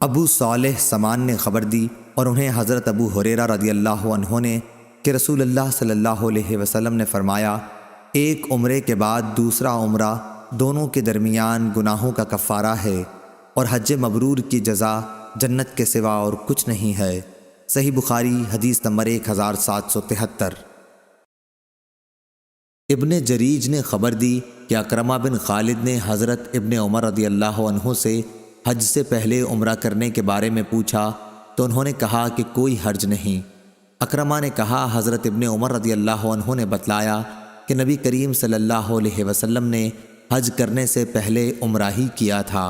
ابو صالح سمان نے خبر دی اور انہیں حضرت ابو ہریرہ رضی اللہ عنہ نے کہ رسول اللہ صلی اللہ علیہ وسلم نے فرمایا، ایک عمرے کے بعد دوسرا عمرہ دونوں کے درمیان گناہوں کا کفارہ ہے، اور حج مبرور کی جزا جنت کے سوا اور کچھ نہیں ہے۔ صحیح بخاری حدیث نمبر 1773۔ ابن جریج نے خبر دی کہ اکرمہ بن خالد نے حضرت ابن عمر رضی اللہ عنہ سے حج سے پہلے عمرہ کرنے کے بارے میں پوچھا تو انہوں نے کہا کہ کوئی حرج نہیں۔ اکرمہ نے کہا، حضرت ابن عمر رضی اللہ عنہ نے بتلایا کہ نبی کریم صلی اللہ علیہ وسلم نے حج کرنے سے پہلے عمرہ ہی کیا تھا۔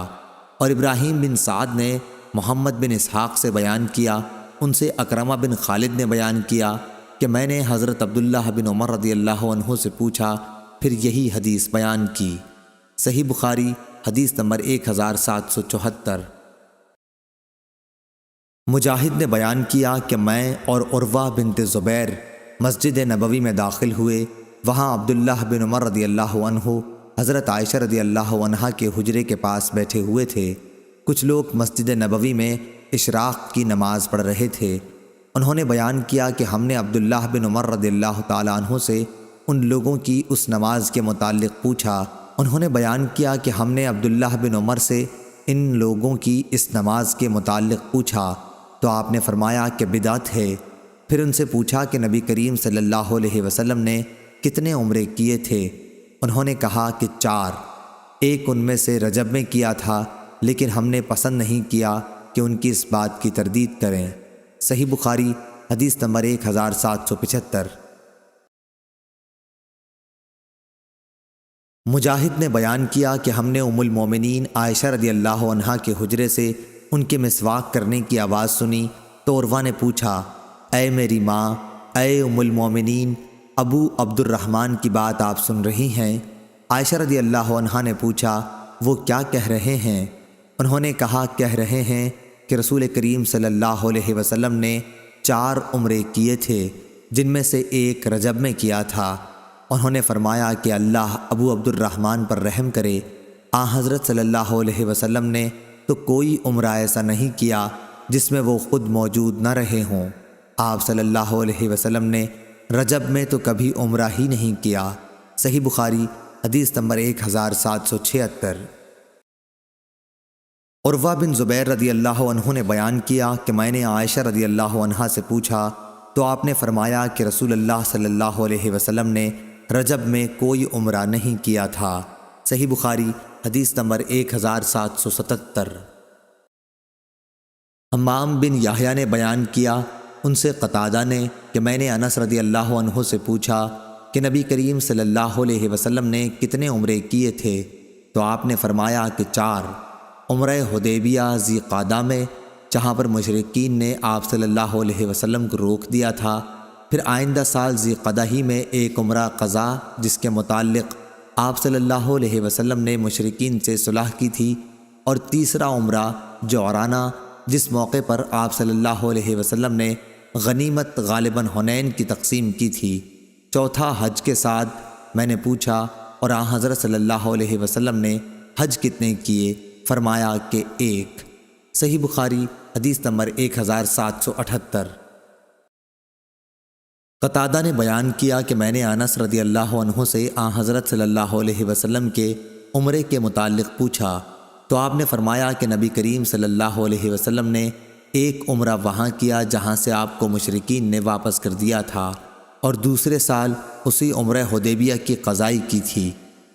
اور ابراہیم بن سعد نے محمد بن اسحاق سے بیان کیا، ان سے اکرمہ بن خالد نے بیان کیا کہ میں نے حضرت عبداللہ بن عمر رضی اللہ عنہ سے پوچھا، پھر یہی حدیث بیان کی۔ صحیح بخاری حدیث نمبر 1774۔ مجاہد نے بیان کیا کہ میں اور عروہ بنت زبیر مسجد نبوی میں داخل ہوئے، وہاں عبداللہ بن عمر رضی اللہ عنہ حضرت عائشہ رضی اللہ عنہا کے حجرے کے پاس بیٹھے ہوئے تھے۔ کچھ لوگ مسجد نبوی میں اشراق کی نماز پڑھ رہے تھے۔ انہوں نے بیان کیا کہ ہم نے عبداللہ بن عمر رضی اللہ تعالیٰ عنہ سے ان لوگوں کی اس نماز کے متعلق پوچھا۔ انہوں نے بیان کیا کہ ہم نے عبداللہ بن عمر سے ان لوگوں کی اس نماز کے متعلق پوچھا تو آپ نے فرمایا کہ بدعت ہے۔ پھر ان سے پوچھا کہ نبی کریم صلی اللہ علیہ وسلم نے کتنے عمرے کیے تھے؟ انہوں نے کہا کہ 4۔ ایک ان میں سے رجب میں کیا تھا، لیکن ہم نے پسند نہیں کیا کہ ان کی اس بات کی تردید کریں۔ صحیح بخاری حدیث نمبر 1775۔ مجاہد نے بیان کیا کہ ہم نے ام المومنین عائشہ رضی اللہ عنہا کے حجرے سے ان کے مسواک کرنے کی آواز سنی تو عروہ نے پوچھا، اے میری ماں، اے ام المومنین، ابو عبد الرحمن کی بات آپ سن رہی ہیں؟ عائشہ رضی اللہ عنہا نے پوچھا، وہ کیا کہہ رہے ہیں؟ انہوں نے کہا، کہہ رہے ہیں کہ رسول کریم صلی اللہ علیہ وسلم نے 4 عمرے کیے تھے، جن میں سے ایک رجب میں کیا تھا۔ انہوں نے فرمایا کہ اللہ ابو عبد الرحمن پر رحم کرے۔ حضرت صلی اللہ علیہ وسلم نے تو کوئی عمرہ ایسا نہیں کیا جس میں وہ خود موجود نہ رہے ہوں۔ آپ صلی اللہ علیہ وسلم نے رجب میں تو کبھی عمرہ ہی نہیں کیا۔ صحیح بخاری حدیث نمبر 1776۔ عروہ بن زبیر رضی اللہ عنہ نے بیان کیا کہ میں نے عائشہ رضی اللہ عنہا سے پوچھا تو آپ نے فرمایا کہ رسول اللہ صلی اللہ علیہ وسلم نے رجب میں کوئی عمرہ نہیں کیا تھا۔ صحیح بخاری حدیث نمبر 1777۔ حمام بن یحییٰ نے بیان کیا، ان سے قتادہ نے کہ میں نے انس رضی اللہ عنہ سے پوچھا کہ نبی کریم صلی اللہ علیہ وسلم نے کتنے عمرے کیے تھے؟ تو آپ نے فرمایا کہ 4۔ عمرہ حدیبیہ ذی قعدہ میں، جہاں پر مشرکین نے آپ صلی اللہ علیہ وسلم کو روک دیا تھا۔ پھر آئندہ سال ذی قعدہ ہی میں ایک عمرہ قضا، جس کے متعلق آپ صلی اللہ علیہ وسلم نے مشرکین سے صلح کی تھی، اور تیسرا عمرہ جعرانہ، جس موقع پر آپ صلی اللہ علیہ وسلم نے غنیمت غالباً حنین کی تقسیم کی تھی۔ چوتھا حج کے ساتھ میں نے پوچھا، اور حضرت صلی اللہ علیہ وسلم نے حج کتنے کیے؟ فرمایا کہ 1۔ صحیح بخاری حدیث نمبر 1778۔ قتادہ نے بیان کیا کہ میں نے انس رضی اللہ عنہ سے حضرت صلی اللہ علیہ وسلم کے عمرے کے متعلق پوچھا تو آپ نے فرمایا کہ نبی کریم صلی اللہ علیہ وسلم نے ایک عمرہ وہاں کیا جہاں سے آپ کو مشرکین نے واپس کر دیا تھا، اور دوسرے سال اسی عمرہ حدیبیہ کی قضائی کی تھی،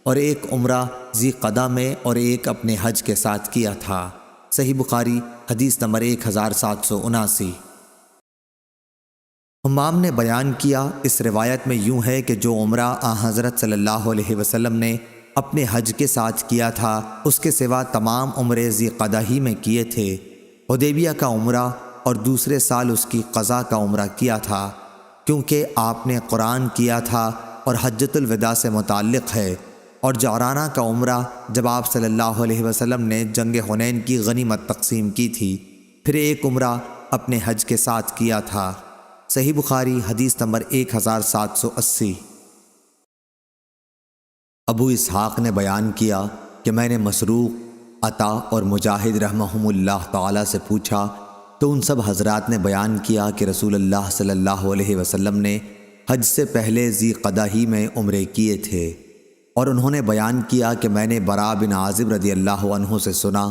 اور ایک عمرہ ذی قعدہ میں اور ایک اپنے حج کے ساتھ کیا تھا۔ صحیح بخاری حدیث نمبر 1779۔ حمام نے بیان کیا، اس روایت میں یوں ہے کہ جو عمرہ حضرت صلی اللہ علیہ وسلم نے اپنے حج کے ساتھ کیا تھا، اس کے سوا تمام عمرے ذی قعدہ ہی میں کیے تھے۔ حدیبیہ کا عمرہ اور دوسرے سال اس کی قضا کا عمرہ کیا تھا، کیونکہ آپ نے قرآن کیا تھا اور حجۃ الوداع سے متعلق ہے، اور جعرانہ کا عمرہ جب آپ صلی اللہ علیہ وسلم نے جنگ حنین کی غنیمت تقسیم کی تھی، پھر ایک عمرہ اپنے حج کے ساتھ کیا تھا۔ صحیح بخاری حدیث نمبر 1780۔ ابو اسحاق نے بیان کیا کہ میں نے مسروق عطا اور مجاہد رحمہم اللہ تعالی سے پوچھا تو ان سب حضرات نے بیان کیا کہ رسول اللہ صلی اللہ علیہ وسلم نے حج سے پہلے ذی قعدہ ہی میں عمرے کیے تھے، اور انہوں نے بیان کیا کہ میں نے براء بن عازب رضی اللہ عنہ سے سنا،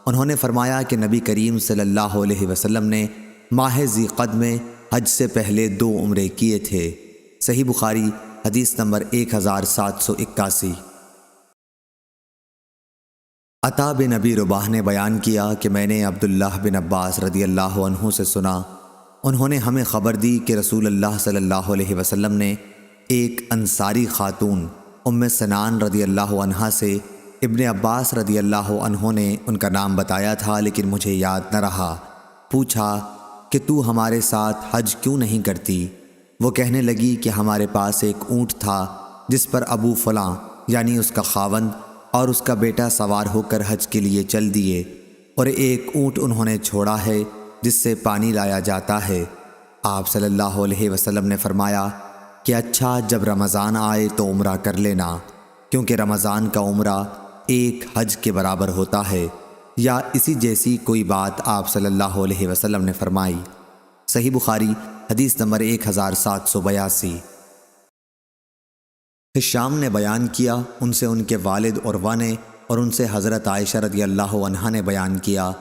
انہوں نے فرمایا کہ نبی کریم صلی اللہ علیہ وسلم نے ماہ ذی قعدہ میں حج سے پہلے 2 عمرے کیے تھے۔ صحیح بخاری حدیث نمبر 1781۔ عطا بن ابی رباح نے بیان کیا کہ میں نے عبداللہ بن عباس رضی اللہ عنہ سے سنا، انہوں نے ہمیں خبر دی کہ رسول اللہ صلی اللہ علیہ وسلم نے ایک انصاری خاتون ام سنان رضی اللہ عنہا سے ابن عباس رضی اللہ عنہ نے ان کا نام بتایا تھا لیکن مجھے یاد نہ رہا، پوچھا کہ تو ہمارے ساتھ حج کیوں نہیں کرتی؟ وہ کہنے لگی کہ ہمارے پاس ایک اونٹ تھا جس پر ابو فلاں یعنی اس کا خاوند اور اس کا بیٹا سوار ہو کر حج کے لیے چل دیے، اور ایک اونٹ انہوں نے چھوڑا ہے جس سے پانی لایا جاتا ہے۔ آپ صلی اللہ علیہ وسلم نے فرمایا کہ اچھا، جب رمضان آئے تو عمرہ کر لینا، کیونکہ رمضان کا عمرہ ایک حج کے برابر ہوتا ہے، یا اسی جیسی کوئی بات آپ صلی اللہ علیہ وسلم نے فرمائی۔ صحیح بخاری حدیث نمبر 1782۔ ہشام نے بیان کیا، ان سے ان کے والد عروہ نے اور ان سے حضرت عائشہ رضی اللہ عنہا نے بیان کیا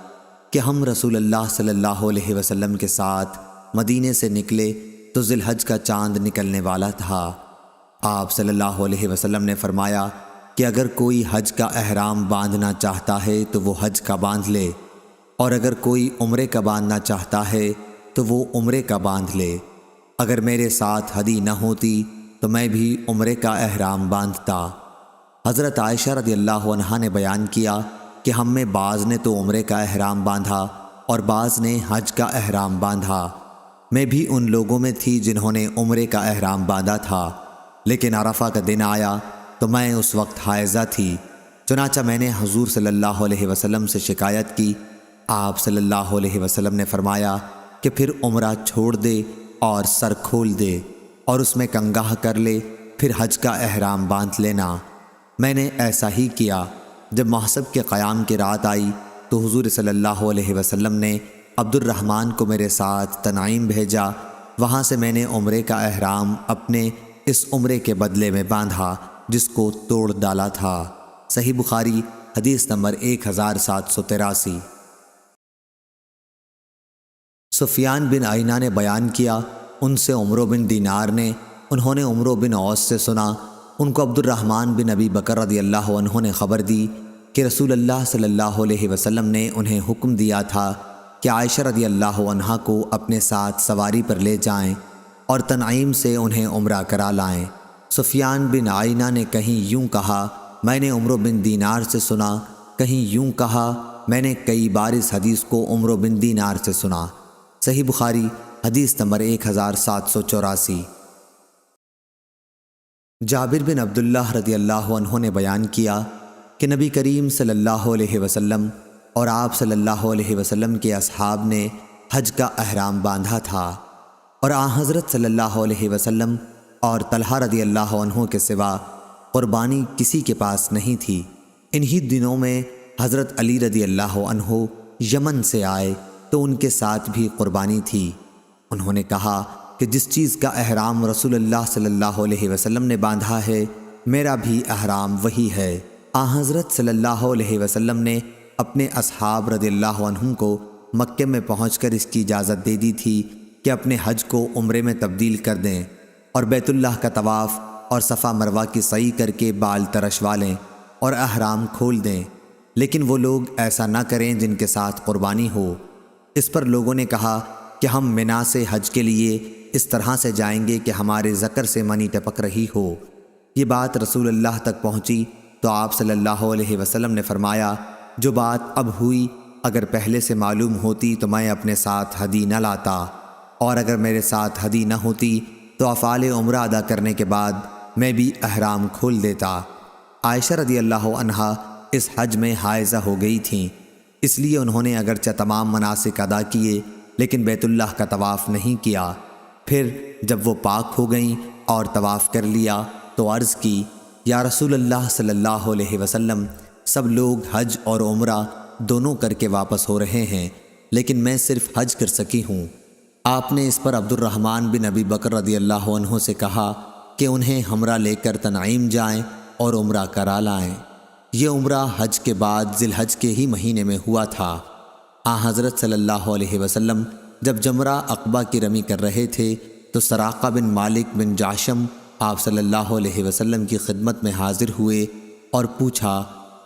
کہ ہم رسول اللہ صلی اللہ علیہ وسلم کے ساتھ مدینے سے نکلے تو ذی الحج کا چاند نکلنے والا تھا۔ آپ صلی اللہ علیہ وسلم نے فرمایا کہ اگر کوئی حج کا احرام باندھنا چاہتا ہے تو وہ حج کا باندھ لے، اور اگر کوئی عمرے کا باندھنا چاہتا ہے تو وہ عمرے کا باندھ لے۔ اگر میرے ساتھ ہدی نہ ہوتی تو میں بھی عمرے کا احرام باندھتا۔ حضرت عائشہ رضی اللہ عنہا نے بیان کیا کہ ہم میں بعض نے تو عمرے کا احرام باندھا اور بعض نے حج کا احرام باندھا۔ میں بھی ان لوگوں میں تھی جنہوں نے عمرے کا احرام باندھا تھا، لیکن عرفہ کا دن آیا تو میں اس وقت حائضہ تھی، چنانچہ میں نے حضور صلی اللہ علیہ وسلم سے شکایت کی۔ آپ صلی اللہ علیہ وسلم نے فرمایا کہ پھر عمرہ چھوڑ دے اور سر کھول دے اور اس میں کنگاہ کر لے، پھر حج کا احرام باندھ لینا۔ میں نے ایسا ہی کیا۔ جب محسب کے قیام کی رات آئی تو حضور صلی اللہ علیہ وسلم نے عبد الرحمن کو میرے ساتھ تنعیم بھیجا، وہاں سے میں نے عمرے کا احرام اپنے اس عمرے کے بدلے میں باندھا جس کو توڑ ڈالا تھا۔ صحیح بخاری حدیث نمبر 1783۔ سفیان بن عینہ نے بیان کیا، ان سے عمرو بن دینار نے، انہوں نے عمرو بن عوس سے سنا، ان کو عبد الرحمن بن ابی بکر رضی اللہ عنہ نے خبر دی کہ رسول اللہ صلی اللہ علیہ وسلم نے انہیں حکم دیا تھا کہ عائشہ رضی اللہ عنہا کو اپنے ساتھ سواری پر لے جائیں اور تنعیم سے انہیں عمرہ کرا لائیں۔ سفیان بن عینہ نے کہیں یوں کہا، میں نے عمرو بن دینار سے سنا، کہیں یوں کہا، میں نے کئی بار اس حدیث کو عمرو بن دینار سے سنا۔ صحیح بخاری حدیث نمبر 1784۔ جابر بن عبداللہ رضی اللہ عنہ نے بیان کیا کہ نبی کریم صلی اللہ علیہ وسلم اور آپ صلی اللہ علیہ وسلم کے اصحاب نے حج کا احرام باندھا تھا، اور حضرت صلی اللہ علیہ وسلم اور طلحہ رضی اللہ عنہ کے سوا قربانی کسی کے پاس نہیں تھی۔ انہی دنوں میں حضرت علی رضی اللہ عنہ یمن سے آئے تو ان کے ساتھ بھی قربانی تھی۔ انہوں نے کہا کہ جس چیز کا احرام رسول اللہ صلی اللہ علیہ وسلم نے باندھا ہے میرا بھی احرام وہی ہے۔ حضرت صلی اللہ علیہ وسلم نے اپنے اصحاب رضی اللہ عنہم کو مکے میں پہنچ کر اس کی اجازت دے دی تھی کہ اپنے حج کو عمرے میں تبدیل کر دیں اور بیت اللہ کا طواف اور صفا مروہ کی سعی کر کے بال ترشوا لیں اور احرام کھول دیں، لیکن وہ لوگ ایسا نہ کریں جن کے ساتھ قربانی ہو۔ اس پر لوگوں نے کہا کہ ہم منا سے حج کے لیے اس طرح سے جائیں گے کہ ہمارے ذکر سے منی ٹپک رہی ہو۔ یہ بات رسول اللہ تک پہنچی تو آپ صلی اللہ علیہ وسلم نے فرمایا، جو بات اب ہوئی اگر پہلے سے معلوم ہوتی تو میں اپنے ساتھ ہدی نہ لاتا، اور اگر میرے ساتھ ہدی نہ ہوتی تو افعال عمرہ ادا کرنے کے بعد میں بھی احرام کھول دیتا۔ عائشہ رضی اللہ عنہا اس حج میں حائضہ ہو گئی تھیں، اس لیے انہوں نے اگرچہ تمام مناسک ادا کیے لیکن بیت اللہ کا طواف نہیں کیا۔ پھر جب وہ پاک ہو گئیں اور طواف کر لیا تو عرض کی، یا رسول اللہ صلی اللہ علیہ وسلم، سب لوگ حج اور عمرہ دونوں کر کے واپس ہو رہے ہیں، لیکن میں صرف حج کر سکی ہوں۔ آپ نے اس پر عبد الرحمن بن ابی بکر رضی اللہ عنہ سے کہا کہ انہیں ہمراہ لے کر تنعیم جائیں اور عمرہ کرا لائیں۔ یہ عمرہ حج کے بعد ذی الحج کے ہی مہینے میں ہوا تھا۔ حضرت صلی اللہ علیہ وسلم جب جمرہ عقبہ کی رمی کر رہے تھے تو سراقہ بن مالک بن جاشم آپ صلی اللہ علیہ وسلم کی خدمت میں حاضر ہوئے اور پوچھا،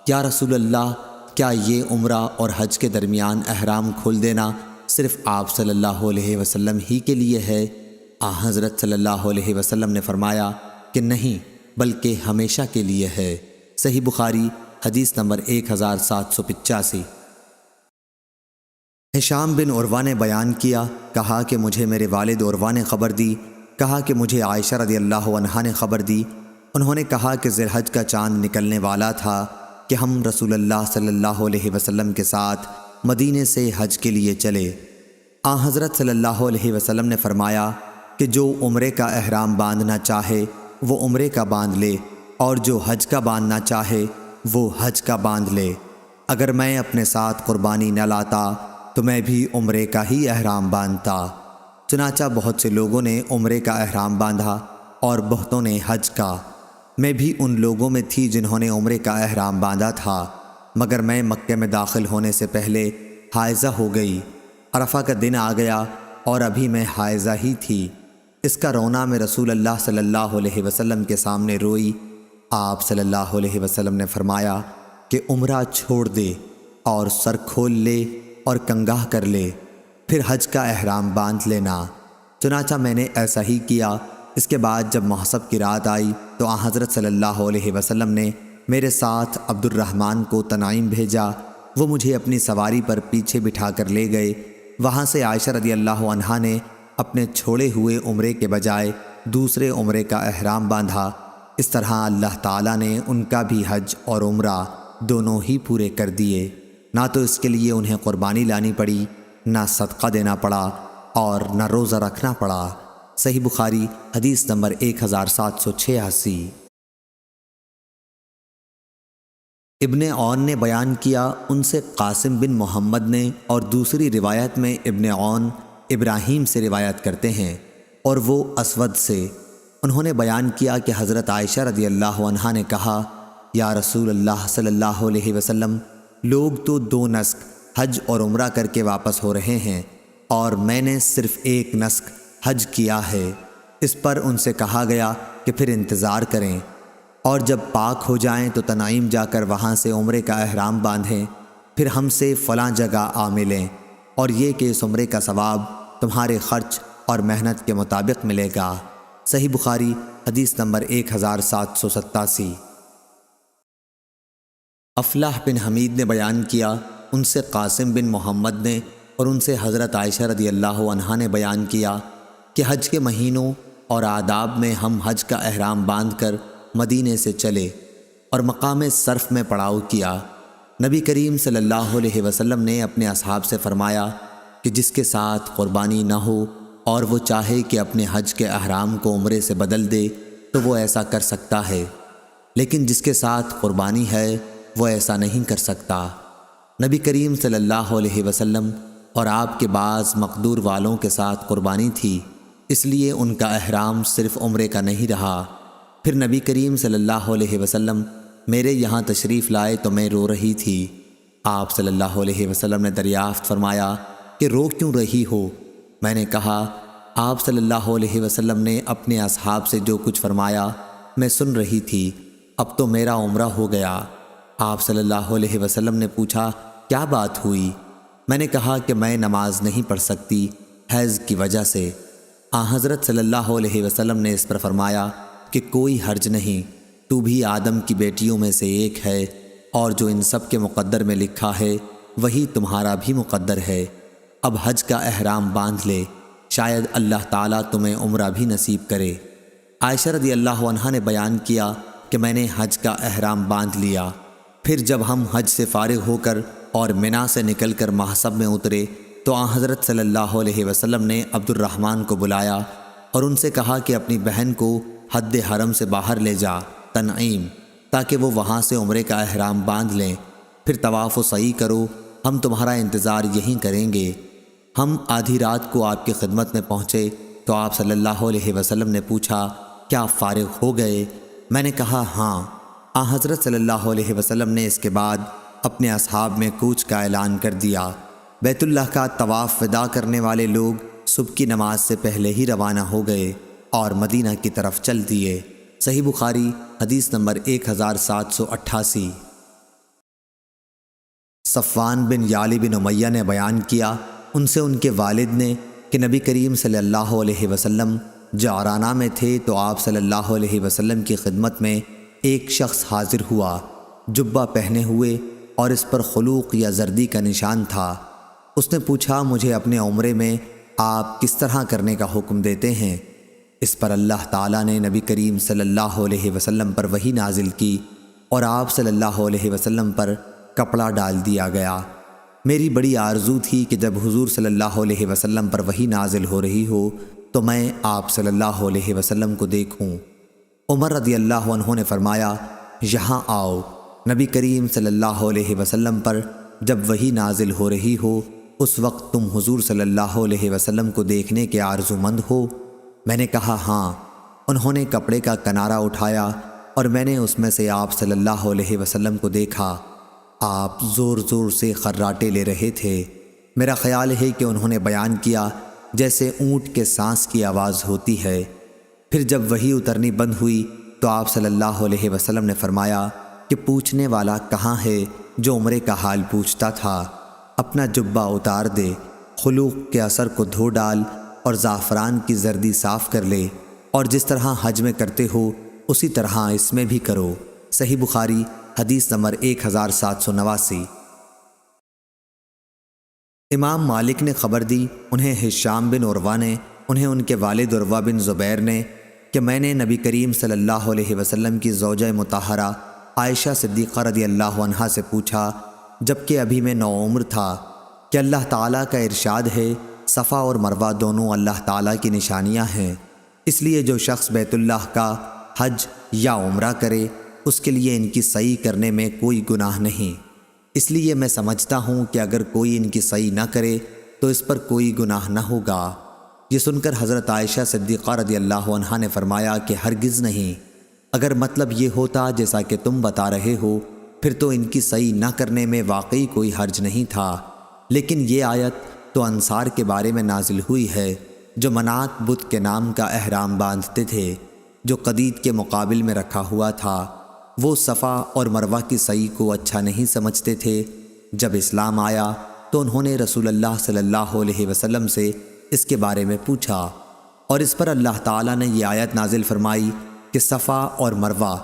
یا رسول اللہ، کیا یہ عمرہ اور حج کے درمیان احرام کھول دینا صرف آپ صلی اللہ علیہ وسلم ہی کے لیے ہے؟ حضرت صلی اللہ علیہ وسلم نے فرمایا کہ نہیں، بلکہ ہمیشہ کے لیے ہے۔ صحیح بخاری حدیث نمبر 1785۔ ہشام بن عروہ نے بیان کیا، کہا کہ مجھے میرے والد عروہ نے خبر دی، کہا کہ مجھے عائشہ رضی اللہ عنہا نے خبر دی۔ انہوں نے کہا کہ ذی الحج کا چاند نکلنے والا تھا کہ ہم رسول اللہ صلی اللہ علیہ وسلم کے ساتھ مدینے سے حج کے لیے چلے۔ حضرت صلی اللہ علیہ وسلم نے فرمایا کہ جو عمرے کا احرام باندھنا چاہے وہ عمرے کا باندھ لے، اور جو حج کا باندھنا چاہے وہ حج کا باندھ لے۔ اگر میں اپنے ساتھ قربانی نہ لاتا تو میں بھی عمرے کا ہی احرام باندھتا۔ چنانچہ بہت سے لوگوں نے عمرے کا احرام باندھا اور بہتوں نے حج کا۔ میں بھی ان لوگوں میں تھی جنہوں نے عمرے کا احرام باندھا تھا، مگر میں مکہ میں داخل ہونے سے پہلے حائضہ ہو گئی۔ عرفہ کا دن آ گیا اور ابھی میں حائضہ ہی تھی۔ اس کا رونا میں رسول اللہ صلی اللہ علیہ وسلم کے سامنے روئی۔ آپ صلی اللہ علیہ وسلم نے فرمایا کہ عمرہ چھوڑ دے اور سر کھول لے اور کنگاہ کر لے، پھر حج کا احرام باندھ لینا۔ چنانچہ میں نے ایسا ہی کیا۔ اس کے بعد جب محسب کی رات آئی تو حضرت صلی اللہ علیہ وسلم نے میرے ساتھ عبد الرحمن کو تنعیم بھیجا۔ وہ مجھے اپنی سواری پر پیچھے بٹھا کر لے گئے۔ وہاں سے عائشہ رضی اللہ عنہا نے اپنے چھوڑے ہوئے عمرے کے بجائے دوسرے عمرے کا احرام باندھا۔ اس طرح اللہ تعالیٰ نے ان کا بھی حج اور عمرہ دونوں ہی پورے کر دیے۔ نہ تو اس کے لیے انہیں قربانی لانی پڑی، نہ صدقہ دینا پڑا، اور نہ روزہ رکھنا پڑا۔ صحیح بخاری حدیث نمبر 1786۔ ابن عون نے بیان کیا، ان سے قاسم بن محمد نے، اور دوسری روایت میں ابن عون ابراہیم سے روایت کرتے ہیں اور وہ اسود سے۔ انہوں نے بیان کیا کہ حضرت عائشہ رضی اللہ عنہا نے کہا، یا رسول اللہ صلی اللہ علیہ وسلم، لوگ تو 2 نسک حج اور عمرہ کر کے واپس ہو رہے ہیں، اور میں نے صرف 1 نسک حج کیا ہے۔ اس پر ان سے کہا گیا کہ پھر انتظار کریں، اور جب پاک ہو جائیں تو تنعیم جا کر وہاں سے عمرے کا احرام باندھیں، پھر ہم سے فلاں جگہ آ ملیں، اور یہ کہ اس عمرے کا ثواب تمہارے خرچ اور محنت کے مطابق ملے گا۔ صحیح بخاری حدیث نمبر 1787۔ افلاح بن حمید نے بیان کیا، ان سے قاسم بن محمد نے اور ان سے حضرت عائشہ رضی اللہ عنہا نے بیان کیا کہ حج کے مہینوں اور آداب میں ہم حج کا احرام باندھ کر مدینے سے چلے اور مقام صرف میں پڑاؤ کیا۔ نبی کریم صلی اللہ علیہ وسلم نے اپنے اصحاب سے فرمایا کہ جس کے ساتھ قربانی نہ ہو اور وہ چاہے کہ اپنے حج کے احرام کو عمرے سے بدل دے تو وہ ایسا کر سکتا ہے، لیکن جس کے ساتھ قربانی ہے وہ ایسا نہیں کر سکتا۔ نبی کریم صلی اللہ علیہ وسلم اور آپ کے بعض مقدور والوں کے ساتھ قربانی تھی، اس لیے ان کا احرام صرف عمرے کا نہیں رہا۔ پھر نبی کریم صلی اللہ علیہ وسلم میرے یہاں تشریف لائے تو میں رو رہی تھی۔ آپ صلی اللہ علیہ وسلم نے دریافت فرمایا کہ رو کیوں رہی ہو؟ میں نے کہا، آپ صلی اللہ علیہ وسلم نے اپنے اصحاب سے جو کچھ فرمایا میں سن رہی تھی، اب تو میرا عمرہ ہو گیا۔ آپ صلی اللہ علیہ وسلم نے پوچھا، کیا بات ہوئی؟ میں نے کہا کہ میں نماز نہیں پڑھ سکتی حیض کی وجہ سے۔ حضرت صلی اللہ علیہ وسلم نے اس پر فرمایا کہ کوئی حرج نہیں، تو بھی آدم کی بیٹیوں میں سے ایک ہے، اور جو ان سب کے مقدر میں لکھا ہے وہی تمہارا بھی مقدر ہے۔ اب حج کا احرام باندھ لے، شاید اللہ تعالیٰ تمہیں عمرہ بھی نصیب کرے۔ عائشہ رضی اللہ عنہا نے بیان کیا کہ میں نے حج کا احرام باندھ لیا۔ پھر جب ہم حج سے فارغ ہو کر اور منا سے نکل کر محسب میں اترے تو حضرت صلی اللہ علیہ وسلم نے عبد الرحمن کو بلایا اور ان سے کہا کہ اپنی بہن کو حد حرم سے باہر لے جا، تنعیم تاکہ وہ وہاں سے عمرے کا احرام باندھ لیں، پھر طواف و سعی کرو، ہم تمہارا انتظار یہیں کریں گے۔ ہم آدھی رات کو آپ کی خدمت میں پہنچے تو آپ صلی اللہ علیہ وسلم نے پوچھا، کیا آپ فارغ ہو گئے؟ میں نے کہا ہاں۔ حضرت صلی اللہ علیہ وسلم نے اس کے بعد اپنے اصحاب میں کوچ کا اعلان کر دیا۔ بیت اللہ کا طواف وداع کرنے والے لوگ صبح کی نماز سے پہلے ہی روانہ ہو گئے اور مدینہ کی طرف چل دیے۔ صحیح بخاری حدیث نمبر 1788۔ صفوان بن یالی بن امیہ نے بیان کیا، ان سے ان کے والد نے کہ نبی کریم صلی اللہ علیہ وسلم جعرانہ میں تھے تو آپ صلی اللہ علیہ وسلم کی خدمت میں ایک شخص حاضر ہوا، جبہ پہنے ہوئے اور اس پر خلوق یا زردی کا نشان تھا۔ اس نے پوچھا، مجھے اپنے عمرے میں آپ کس طرح کرنے کا حکم دیتے ہیں؟ اس پر اللہ تعالیٰ نے نبی کریم صلی اللہ علیہ وسلم پر وحی نازل کی اور آپ صلی اللہ علیہ وسلم پر کپڑا ڈال دیا گیا۔ میری بڑی آرزو تھی کہ جب حضور صلی اللہ علیہ وسلم پر وحی نازل ہو رہی ہو تو میں آپ صلی اللہ علیہ وسلم کو دیکھوں۔ عمر رضی اللہ عنہ نے فرمایا، یہاں آؤ۔ نبی کریم صلی اللہ علیہ وسلم پر جب وحی نازل ہو رہی ہو اس وقت تم حضور صلی اللہ علیہ وسلم کو دیکھنے کے آرزو مند ہو؟ میں نے کہا ہاں۔ انہوں نے کپڑے کا کنارہ اٹھایا اور میں نے اس میں سے آپ صلی اللہ علیہ وسلم کو دیکھا۔ آپ زور زور سے خراٹے لے رہے تھے۔ میرا خیال ہے کہ انہوں نے بیان کیا جیسے اونٹ کے سانس کی آواز ہوتی ہے۔ پھر جب وحی اترنی بند ہوئی تو آپ صلی اللہ علیہ وسلم نے فرمایا کہ پوچھنے والا کہاں ہے جو عمرے کا حال پوچھتا تھا؟ اپنا جبہ اتار دے، خلوق کے اثر کو دھو ڈال اور زعفران کی زردی صاف کر لے، اور جس طرح حج میں کرتے ہو اسی طرح اس میں بھی کرو۔ صحیح بخاری حدیث نمبر 1789۔ امام مالک نے خبر دی، انہیں ہشام بن عروہ نے، انہیں ان کے والد عروہ بن زبیر نے، کہ میں نے نبی کریم صلی اللہ علیہ وسلم کی زوجہ مطہرہ عائشہ صدیقہ رضی اللہ عنہا سے پوچھا، جبکہ ابھی میں نوعمر تھا، کہ اللہ تعالیٰ کا ارشاد ہے صفا اور مروہ دونوں اللہ تعالیٰ کی نشانیاں ہیں، اس لیے جو شخص بیت اللہ کا حج یا عمرہ کرے اس کے لیے ان کی سعی کرنے میں کوئی گناہ نہیں۔ اس لیے میں سمجھتا ہوں کہ اگر کوئی ان کی سعی نہ کرے تو اس پر کوئی گناہ نہ ہوگا۔ یہ سن کر حضرت عائشہ صدیقہ رضی اللہ عنہا نے فرمایا کہ ہرگز نہیں، اگر مطلب یہ ہوتا جیسا کہ تم بتا رہے ہو پھر تو ان کی سعی نہ کرنے میں واقعی کوئی حرج نہیں تھا، لیکن یہ آیت تو انصار کے بارے میں نازل ہوئی ہے جو منات بت کے نام کا احرام باندھتے تھے جو قدید کے مقابل میں رکھا ہوا تھا۔ وہ صفا اور مروہ کی سعی کو اچھا نہیں سمجھتے تھے۔ جب اسلام آیا تو انہوں نے رسول اللہ صلی اللہ علیہ وسلم سے اس کے بارے میں پوچھا، اور اس پر اللہ تعالیٰ نے یہ آیت نازل فرمائی کہ صفا اور مروہ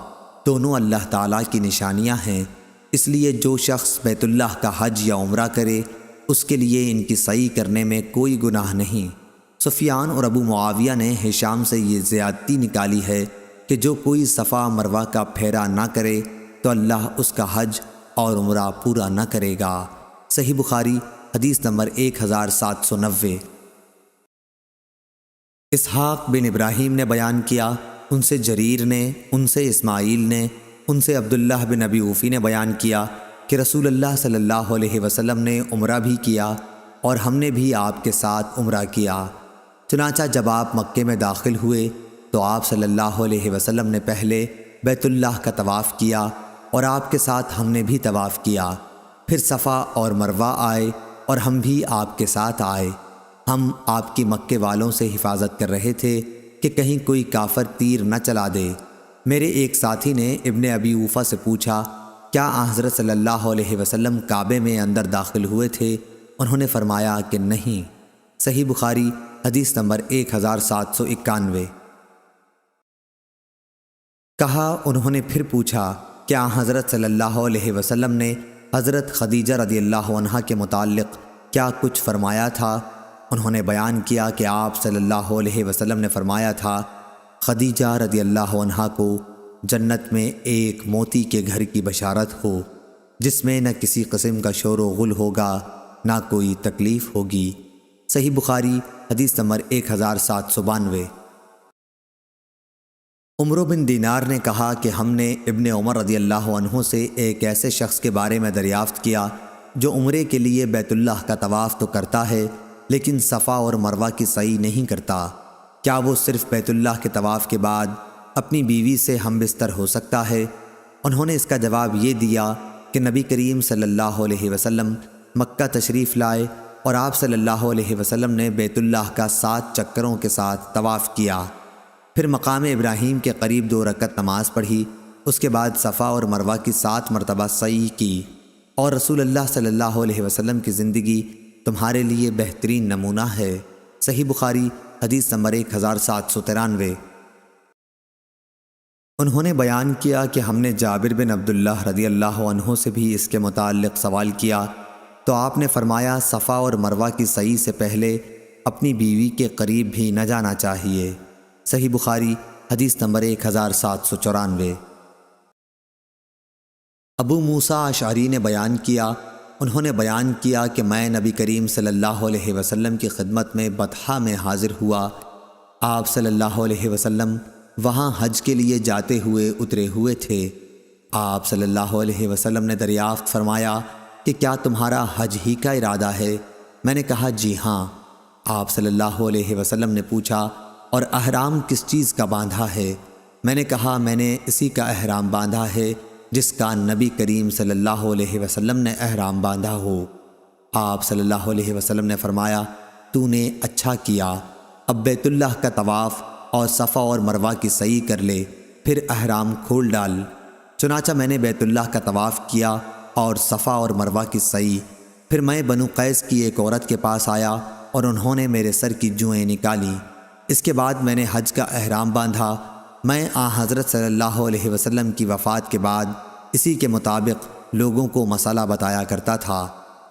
دونوں اللہ تعالیٰ کی نشانیاں ہیں، اس لیے جو شخص بیت اللہ کا حج یا عمرہ کرے اس کے لیے ان کی سعی کرنے میں کوئی گناہ نہیں۔ سفیان اور ابو معاویہ نے ہشام سے یہ زیادتی نکالی ہے کہ جو کوئی صفا مروہ کا پھیرا نہ کرے تو اللہ اس کا حج اور عمرہ پورا نہ کرے گا۔ صحیح بخاری حدیث نمبر 1790۔ اسحاق بن ابراہیم نے بیان کیا، ان سے جریر نے، ان سے اسماعیل نے، ان سے عبداللہ بن ابی اوفی نے بیان کیا کہ رسول اللہ صلی اللہ علیہ وسلم نے عمرہ بھی کیا اور ہم نے بھی آپ کے ساتھ عمرہ کیا۔ چنانچہ جب آپ مکے میں داخل ہوئے تو آپ صلی اللہ علیہ وسلم نے پہلے بیت اللہ کا طواف کیا اور آپ کے ساتھ ہم نے بھی طواف کیا، پھر صفا اور مروہ آئے اور ہم بھی آپ کے ساتھ آئے۔ ہم آپ کی مکے والوں سے حفاظت کر رہے تھے کہ کہیں کوئی کافر تیر نہ چلا دے۔ میرے ایک ساتھی نے ابن ابی اوفا سے پوچھا، کیا حضرت صلی اللہ علیہ وسلم کعبے میں اندر داخل ہوئے تھے؟ انہوں نے فرمایا کہ نہیں۔ صحیح بخاری حدیث نمبر 1791۔ کہا، انہوں نے پھر پوچھا، کیا حضرت صلی اللہ علیہ وسلم نے حضرت خدیجہ رضی اللہ عنہا کے متعلق کیا کچھ فرمایا تھا؟ انہوں نے بیان کیا کہ آپ صلی اللہ علیہ وسلم نے فرمایا تھا، خدیجہ رضی اللہ عنہا کو جنت میں ایک موتی کے گھر کی بشارت ہو جس میں نہ کسی قسم کا شور و غل ہوگا نہ کوئی تکلیف ہوگی۔ صحیح بخاری حدیث نمبر 1792۔ عمرو بن دینار نے کہا کہ ہم نے ابن عمر رضی اللہ عنہ سے ایک ایسے شخص کے بارے میں دریافت کیا جو عمرے کے لیے بیت اللہ کا طواف تو کرتا ہے لیکن صفا اور مروہ کی سعی نہیں کرتا، کیا وہ صرف بیت اللہ کے طواف کے بعد اپنی بیوی سے ہم بستر ہو سکتا ہے؟ انہوں نے اس کا جواب یہ دیا کہ نبی کریم صلی اللہ علیہ وسلم مکہ تشریف لائے اور آپ صلی اللہ علیہ وسلم نے بیت اللہ کا 7 چکروں کے ساتھ طواف کیا، پھر مقام ابراہیم کے قریب 2 رکعت نماز پڑھی، اس کے بعد صفا اور مروہ کی 7 مرتبہ سعی کی، اور رسول اللہ صلی اللہ علیہ وسلم کی زندگی تمہارے لیے بہترین نمونہ ہے۔ صحیح بخاری حدیث نمبر 1793۔ انہوں نے بیان کیا کہ ہم نے جابر بن عبداللہ رضی اللہ عنہ سے بھی اس کے متعلق سوال کیا تو آپ نے فرمایا صفا اور مروہ کی سعی سے پہلے اپنی بیوی کے قریب بھی نہ جانا چاہیے۔ صحیح بخاری حدیث نمبر 1794۔ ابو موسیٰ اشعری نے بیان کیا، انہوں نے بیان کیا کہ میں نبی کریم صلی اللہ علیہ وسلم کی خدمت میں بطحا میں حاضر ہوا، آپ صلی اللہ علیہ وسلم وہاں حج کے لیے جاتے ہوئے اترے ہوئے تھے۔ آپ صلی اللہ علیہ وسلم نے دریافت فرمایا کہ کیا تمہارا حج ہی کا ارادہ ہے؟ میں نے کہا جی ہاں۔ آپ صلی اللہ علیہ وسلم نے پوچھا اور احرام کس چیز کا باندھا ہے؟ میں نے کہا میں نے اسی کا احرام باندھا ہے جس کا نبی کریم صلی اللہ علیہ وسلم نے احرام باندھا ہو۔ آپ صلی اللہ علیہ وسلم نے فرمایا تو نے اچھا کیا، اب بیت اللہ کا طواف اور صفا اور مروہ کی سعی کر لے، پھر احرام کھول ڈال۔ چنانچہ میں نے بیت اللہ کا طواف کیا اور صفا اور مروہ کی سعی، پھر میں بنو قیس کی ایک عورت کے پاس آیا اور انہوں نے میرے سر کی جوئیں نکالیں، اس کے بعد میں نے حج کا احرام باندھا۔ میں حضرت صلی اللہ علیہ وسلم کی وفات کے بعد اسی کے مطابق لوگوں کو مسئلہ بتایا کرتا تھا۔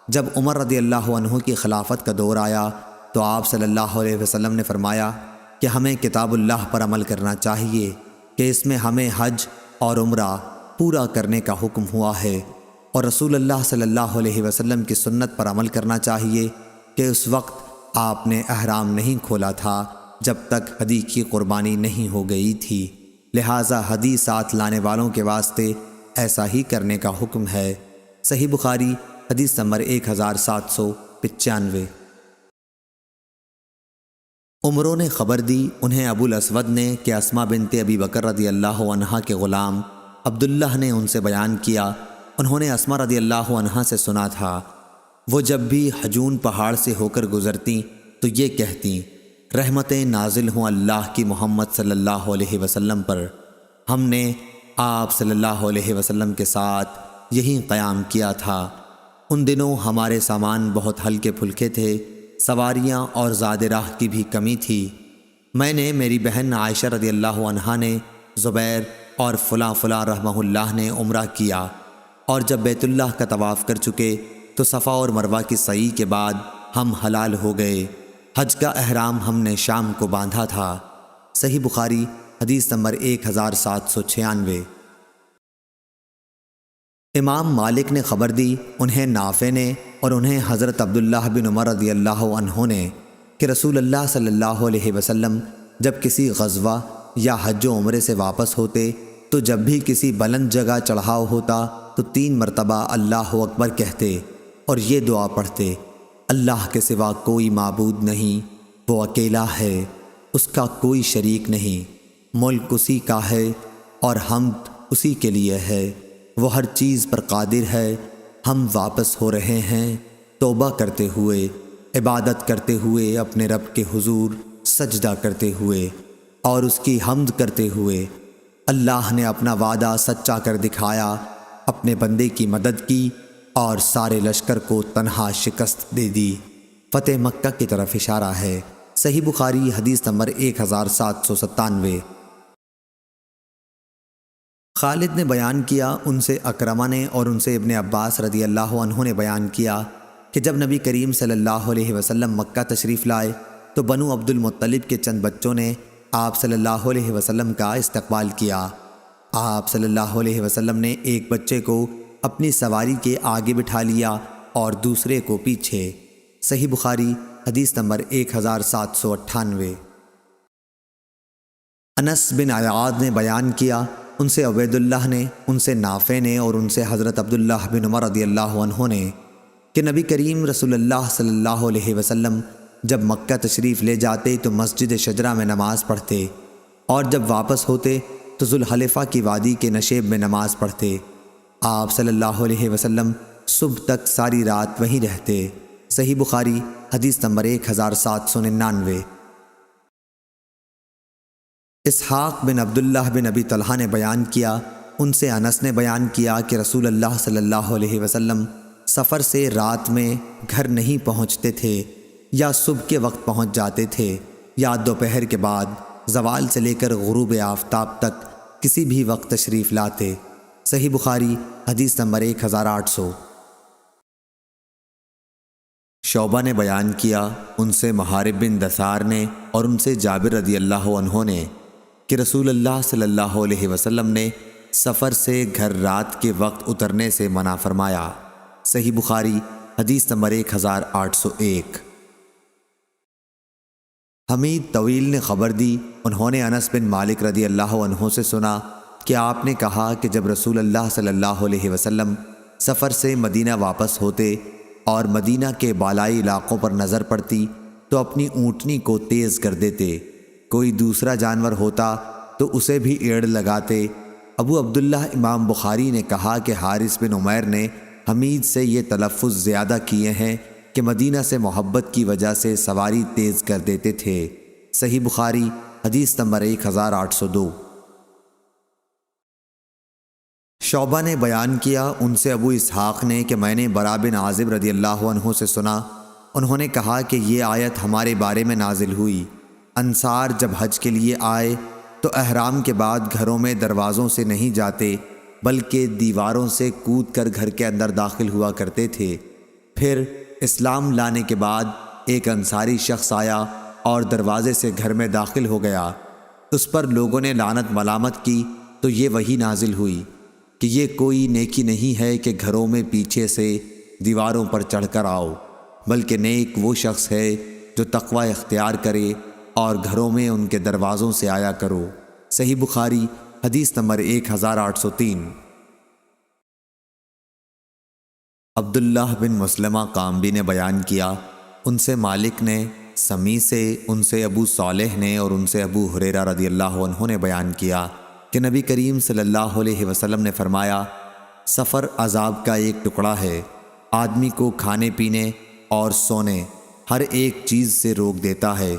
جب عمر رضی اللہ عنہ کی خلافت کا دور آیا تو آپ صلی اللہ علیہ وسلم نے فرمایا کہ ہمیں کتاب اللہ پر عمل کرنا چاہیے کہ اس میں ہمیں حج اور عمرہ پورا کرنے کا حکم ہوا ہے، اور رسول اللہ صلی اللہ علیہ وسلم کی سنت پر عمل کرنا چاہیے کہ اس وقت آپ نے احرام نہیں کھولا تھا جب تک ہدی کی قربانی نہیں ہو گئی تھی، لہٰذا ہدی ساتھ لانے والوں کے واسطے ایسا ہی کرنے کا حکم ہے۔ صحیح بخاری حدیث نمبر 1795۔ عمروں نے خبر دی انہیں ابو الاسود نے کہ اسماء بنت ابی بکر رضی اللہ عنہا کے غلام عبداللہ نے ان سے بیان کیا، انہوں نے اسماء رضی اللہ عنہا سے سنا تھا، وہ جب بھی حجون پہاڑ سے ہو کر گزرتیں تو یہ کہتیں رحمتیں نازل ہوں اللہ کی محمد صلی اللہ علیہ وسلم پر۔ ہم نے آپ صلی اللہ علیہ وسلم کے ساتھ یہی قیام کیا تھا، ان دنوں ہمارے سامان بہت ہلکے پھلکے تھے، سواریاں اور زاد راہ کی بھی کمی تھی۔ میں نے، میری بہن عائشہ رضی اللہ عنہا نے، زبیر اور فلاں فلاں رحمہ اللہ نے عمرہ کیا، اور جب بیت اللہ کا طواف کر چکے تو صفا اور مروہ کی سعی کے بعد ہم حلال ہو گئے۔ حج کا احرام ہم نے شام کو باندھا تھا۔ صحیح بخاری حدیث نمبر 1796۔ امام مالک نے خبر دی انہیں نافع نے اور انہیں حضرت عبداللہ بن عمر رضی اللہ عنہ نے کہ رسول اللہ صلی اللہ علیہ وسلم جب کسی غزوہ یا حج و عمرے سے واپس ہوتے تو جب بھی کسی بلند جگہ چڑھاؤ ہوتا تو 3 مرتبہ اللہ اکبر کہتے اور یہ دعا پڑھتے، اللہ کے سوا کوئی معبود نہیں، وہ اکیلا ہے، اس کا کوئی شریک نہیں، ملک اسی کا ہے اور حمد اسی کے لیے ہے، وہ ہر چیز پر قادر ہے، ہم واپس ہو رہے ہیں توبہ کرتے ہوئے، عبادت کرتے ہوئے، اپنے رب کے حضور سجدہ کرتے ہوئے اور اس کی حمد کرتے ہوئے۔ اللہ نے اپنا وعدہ سچا کر دکھایا، اپنے بندے کی مدد کی اور سارے لشکر کو تنہا شکست دے دی۔ فتح مکہ کی طرف اشارہ ہے۔ صحیح بخاری حدیث نمبر 1797۔ خالد نے بیان کیا ان سے اکرمہ نے اور ان سے ابن عباس رضی اللہ عنہ نے بیان کیا کہ جب نبی کریم صلی اللہ علیہ وسلم مکہ تشریف لائے تو بنو عبد المطلب کے چند بچوں نے آپ صلی اللہ علیہ وسلم کا استقبال کیا۔ آپ صلی اللہ علیہ وسلم نے ایک بچے کو اپنی سواری کے آگے بٹھا لیا اور دوسرے کو پیچھے۔ صحیح بخاری حدیث نمبر 1798۔ انس بن عیاض نے بیان کیا، ان سے عبید اللہ نے، ان سے نافع نے اور ان سے حضرت عبداللہ بن عمر رضی اللہ عنہ نے کہ نبی کریم رسول اللہ صلی اللہ علیہ وسلم جب مکہ تشریف لے جاتے تو مسجد شجرہ میں نماز پڑھتے، اور جب واپس ہوتے تو ذوالحلیفہ کی وادی کے نشیب میں نماز پڑھتے۔ آپ صلی اللہ علیہ وسلم صبح تک ساری رات وہیں رہتے۔ صحیح بخاری حدیث نمبر 1799۔ اسحاق بن عبداللہ بن ابی طلحہ نے بیان کیا، ان سے انس نے بیان کیا کہ رسول اللہ صلی اللہ علیہ وسلم سفر سے رات میں گھر نہیں پہنچتے تھے، یا صبح کے وقت پہنچ جاتے تھے، یا دوپہر کے بعد زوال سے لے کر غروب آفتاب تک کسی بھی وقت تشریف لاتے۔ صحیح بخاری حدیث نمبر 1800۔ شعبہ نے بیان کیا، ان سے محارب بن دثار نے اور ان سے جابر رضی اللہ عنہ نے کہ رسول اللہ صلی اللہ علیہ وسلم نے سفر سے گھر رات کے وقت اترنے سے منع فرمایا۔ صحیح بخاری حدیث نمبر 1801۔ حمید طویل نے خبر دی، انہوں نے انس بن مالک رضی اللہ عنہ سے سنا کہ آپ نے کہا کہ جب رسول اللہ صلی اللہ علیہ وسلم سفر سے مدینہ واپس ہوتے اور مدینہ کے بالائی علاقوں پر نظر پڑتی تو اپنی اونٹنی کو تیز کر دیتے، کوئی دوسرا جانور ہوتا تو اسے بھی ایڑ لگاتے۔ ابو عبداللہ امام بخاری نے کہا کہ حارث بن عمیر نے حمید سے یہ تلفظ زیادہ کیے ہیں کہ مدینہ سے محبت کی وجہ سے سواری تیز کر دیتے تھے۔ صحیح بخاری حدیث نمبر 1802۔ شعبہ نے بیان کیا، ان سے ابو اسحاق نے کہ میں نے برا بن عازب رضی اللہ عنہ سے سنا، انہوں نے کہا کہ یہ آیت ہمارے بارے میں نازل ہوئی، انصار جب حج کے لیے آئے تو احرام کے بعد گھروں میں دروازوں سے نہیں جاتے بلکہ دیواروں سے کود کر گھر کے اندر داخل ہوا کرتے تھے۔ پھر اسلام لانے کے بعد ایک انصاری شخص آیا اور دروازے سے گھر میں داخل ہو گیا، اس پر لوگوں نے لعنت ملامت کی تو یہ وحی نازل ہوئی کہ یہ کوئی نیکی نہیں ہے کہ گھروں میں پیچھے سے دیواروں پر چڑھ کر آؤ، بلکہ نیک وہ شخص ہے جو تقوی اختیار کرے اور گھروں میں ان کے دروازوں سے آیا کرو۔ صحیح بخاری حدیث نمبر 1803۔ عبداللہ بن مسلمہ قامبی نے بیان کیا، ان سے مالک نے، سمی سے، ان سے ابو صالح نے اور ان سے ابو ہریرہ رضی اللہ عنہ نے بیان کیا کہ نبی کریم صلی اللہ علیہ وسلم نے فرمایا، سفر عذاب کا ایک ٹکڑا ہے، آدمی کو کھانے پینے اور سونے ہر ایک چیز سے روک دیتا ہے،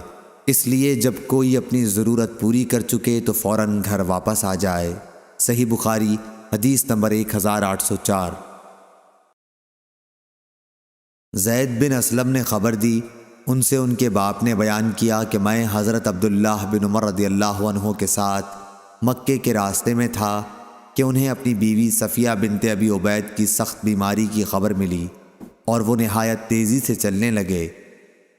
اس لیے جب کوئی اپنی ضرورت پوری کر چکے تو فوراً گھر واپس آ جائے۔ صحیح بخاری حدیث نمبر 1804۔ زید بن اسلم نے خبر دی، ان سے ان کے باپ نے بیان کیا کہ میں حضرت عبداللہ بن عمر رضی اللہ عنہ کے ساتھ مکے کے راستے میں تھا کہ انہیں اپنی بیوی صفیہ بنت ابی عبید کی سخت بیماری کی خبر ملی اور وہ نہایت تیزی سے چلنے لگے۔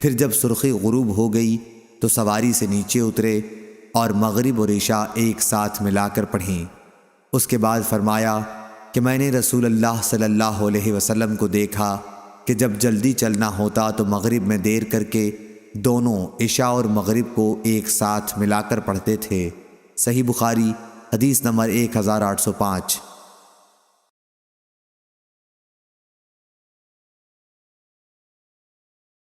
پھر جب سرخی غروب ہو گئی تو سواری سے نیچے اترے اور مغرب اور عشاء ایک ساتھ ملا کر پڑھیں۔ اس کے بعد فرمایا کہ میں نے رسول اللہ صلی اللہ علیہ وسلم کو دیکھا کہ جب جلدی چلنا ہوتا تو مغرب میں دیر کر کے دونوں عشاء اور مغرب کو ایک ساتھ ملا کر پڑھتے تھے۔ صحیح بخاری حدیث نمبر 1805۔